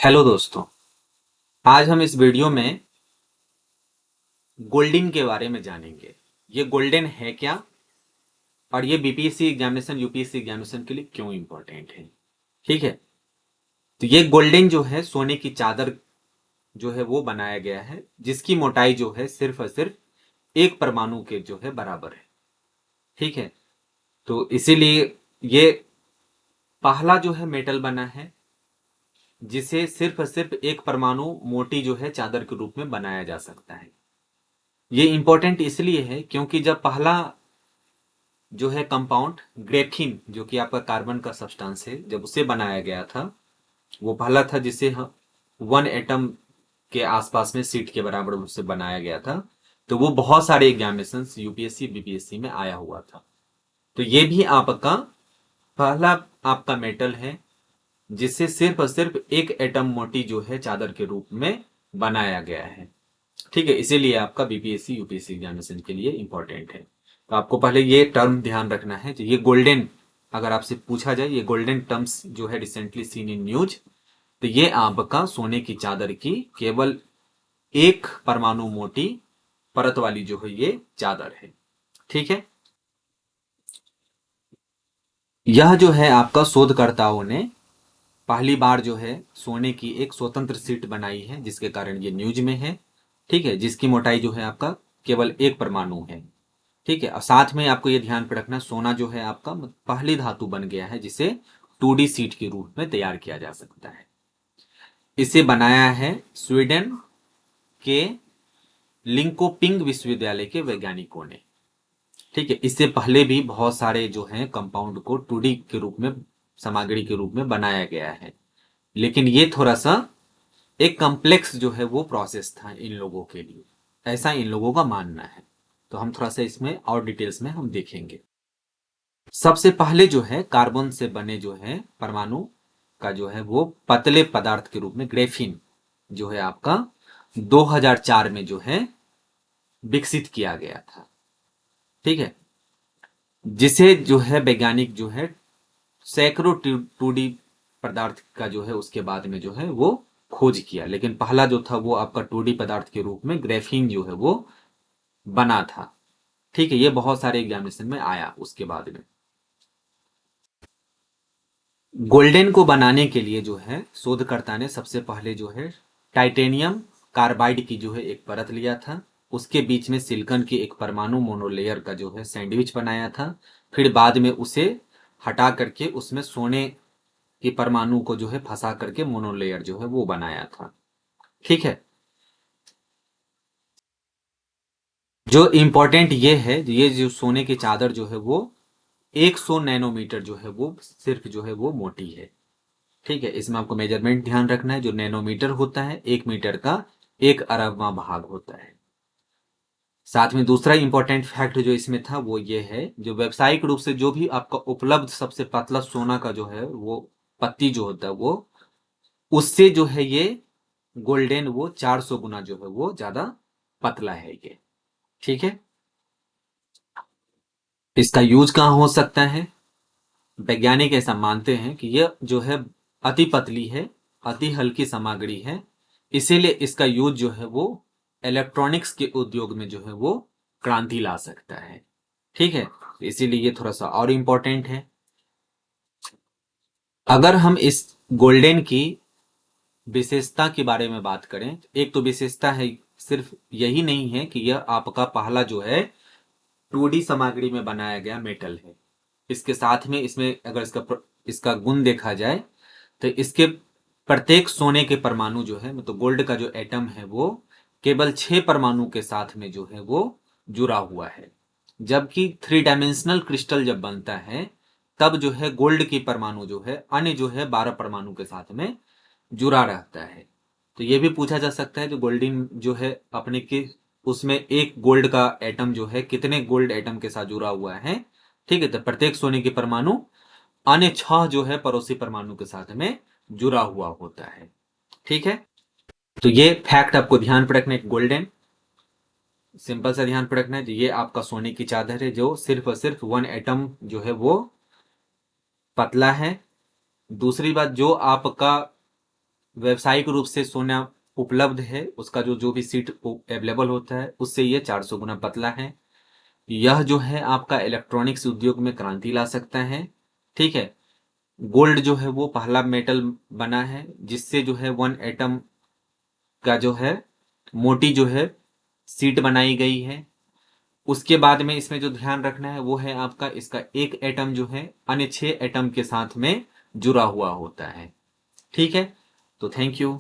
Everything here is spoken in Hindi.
हेलो दोस्तों। आज हम इस वीडियो में गोल्डन के बारे में जानेंगे। ये गोल्डन है क्या और ये बीपीएससी एग्जामिनेशन यूपीएससी एग्जामिनेशन के लिए क्यों इंपॉर्टेंट है। ठीक है, तो ये गोल्डन जो है सोने की चादर जो है वो बनाया गया है, जिसकी मोटाई जो है सिर्फ और सिर्फ एक परमाणु के जो है बराबर है। ठीक है, तो इसीलिए ये पहला जो है मेटल बना है जिसे सिर्फ और सिर्फ एक परमाणु मोटी जो है चादर के रूप में बनाया जा सकता है। ये इंपॉर्टेंट इसलिए है क्योंकि जब पहला जो है कंपाउंड ग्रेफीन, जो कि आपका कार्बन का सब्सटेंस है, जब उसे बनाया गया था, वो पहला था जिसे हम 1 एटम के आसपास में सीट के बराबर उसे बनाया गया था। तो वो बहुत सारे एग्जामिनेशन यूपीएससी बीपीएससी में आया हुआ था। तो ये भी आपका पहला आपका मेटल है जिसे सिर्फ और सिर्फ एक एटम मोटी जो है चादर के रूप में बनाया गया है। ठीक है, इसीलिए आपका बीपीएससी यूपीएससी एग्जामिनेशन के लिए इंपॉर्टेंट है। तो आपको पहले ये टर्म ध्यान रखना है। तो ये गोल्डन, अगर आपसे पूछा जाए ये गोल्डन टर्म्स जो है रिसेंटली सीन इन न्यूज, तो ये आपका सोने की चादर की केवल एक परमाणु मोटी परत वाली जो है ये चादर है। ठीक है, यह जो है आपका शोधकर्ताओं ने पहली बार जो है सोने की एक स्वतंत्र सीट बनाई है, जिसके कारण ये न्यूज में है। ठीक है, जिसकी मोटाई जो है आपका केवल एक परमाणु है। ठीक है, और साथ में आपको ये ध्यान पे रखना, सोना जो है आपका पहली धातु बन गया है जिसे 2D सीट के रूप में तैयार किया जा सकता है। इसे बनाया है स्वीडन के लिंकोपिंग विश्वविद्यालय के वैज्ञानिकों ने। ठीक है, इससे पहले भी बहुत सारे जो हैं कंपाउंड को 2D के रूप में, सामग्री के रूप में बनाया गया है, लेकिन ये थोड़ा सा एक कॉम्प्लेक्स जो है वो प्रोसेस था इन लोगों के लिए, ऐसा इन लोगों का मानना है। तो हम थोड़ा सा इसमें और डिटेल्स में हम देखेंगे। सबसे पहले जो है कार्बन से बने जो है परमाणु का जो है वो पतले पदार्थ के रूप में ग्रेफीन जो है आपका 2004 में जो है विकसित किया गया था। ठीक है, जिसे जो है वैज्ञानिक जो है सैकड़ों 2D पदार्थ का जो है उसके बाद में जो है वो खोज किया, लेकिन पहला जो था वो आपका 2D पदार्थ के रूप में ग्रेफीन जो है वो बना था। ठीक है, ये बहुत सारे एग्जामिनेशन में आया उसके बाद में। गोल्डन को बनाने के लिए जो है शोधकर्ता ने सबसे पहले जो है टाइटेनियम कार्बाइड की जो है एक परत लिया था, उसके बीच में सिलिकॉन की एक परमाणु मोनोलेयर का जो है सैंडविच बनाया था। फिर बाद में उसे हटा करके उसमें सोने की परमाणु को जो है फंसा करके मोनोलेयर जो है वो बनाया था। ठीक है, जो इंपॉर्टेंट ये है, ये जो सोने की चादर जो है वो 100 नैनोमीटर जो है वो सिर्फ जो है वो मोटी है। ठीक है, इसमें आपको मेजरमेंट ध्यान रखना है। जो नैनोमीटर होता है 1 मीटर का 1 अरबवां भाग होता है। साथ में दूसरा इंपॉर्टेंट फैक्ट जो इसमें था वो ये है, जो व्यावसायिक रूप से जो भी आपका उपलब्ध सबसे पतला सोना का जो है वो पत्ती जो होता है वो, उससे जो है ये गोल्डन वो 400 गुना जो है वो ज्यादा पतला है ये। ठीक है, इसका यूज कहाँ हो सकता है? वैज्ञानिक ऐसा मानते हैं कि यह जो है अति पतली है, अति हल्की सामग्री है, इसीलिए इसका यूज जो है वो इलेक्ट्रॉनिक्स के उद्योग में जो है वो क्रांति ला सकता है। ठीक है, इसीलिए ये थोड़ा सा और इंपॉर्टेंट है। अगर हम इस गोल्डन की विशेषता के बारे में बात करें, एक तो विशेषता है, सिर्फ यही नहीं है कि यह आपका पहला जो है 2D सामग्री में बनाया गया मेटल है। इसके साथ में इसमें अगर इसका गुण देखा जाए तो इसके प्रत्येक सोने के परमाणु जो है, मतलब गोल्ड का जो एटम है वो केवल 6 परमाणु के साथ में जो है वो जुड़ा हुआ है। जबकि 3 डायमेंशनल क्रिस्टल जब बनता है तब जो है गोल्ड की परमाणु जो है अन्य जो है 12 परमाणु के साथ में जुड़ा रहता है। तो ये भी पूछा जा सकता है जो गोल्डन जो है अपने के उसमें एक गोल्ड का एटम जो है कितने गोल्ड एटम के साथ जुड़ा हुआ है। ठीक है, तो प्रत्येक सोने की परमाणु अन्य 6 जो है पड़ोसी परमाणु के साथ में जुड़ा हुआ होता है। ठीक है, तो ये फैक्ट आपको ध्यान पर रखना है। गोल्डन सिंपल सा ध्यान पर रखना है, ये आपका सोने की चादर है जो सिर्फ और सिर्फ 1 एटम जो है वो पतला है। दूसरी बात, जो आपका व्यावसायिक रूप से सोना उपलब्ध है, उसका जो जो भी सीट अवेलेबल होता है उससे ये 400 गुना पतला है। यह जो है आपका इलेक्ट्रॉनिक्स उद्योग में क्रांति ला सकता है। ठीक है, गोल्ड जो है वो पहला मेटल बना है जिससे जो है 1 एटम का जो है मोटी जो है सीट बनाई गई है। उसके बाद में इसमें जो ध्यान रखना है वो है आपका इसका 1 एटम जो है अन्य 6 एटम के साथ में जुड़ा हुआ होता है। ठीक है, तो थैंक यू।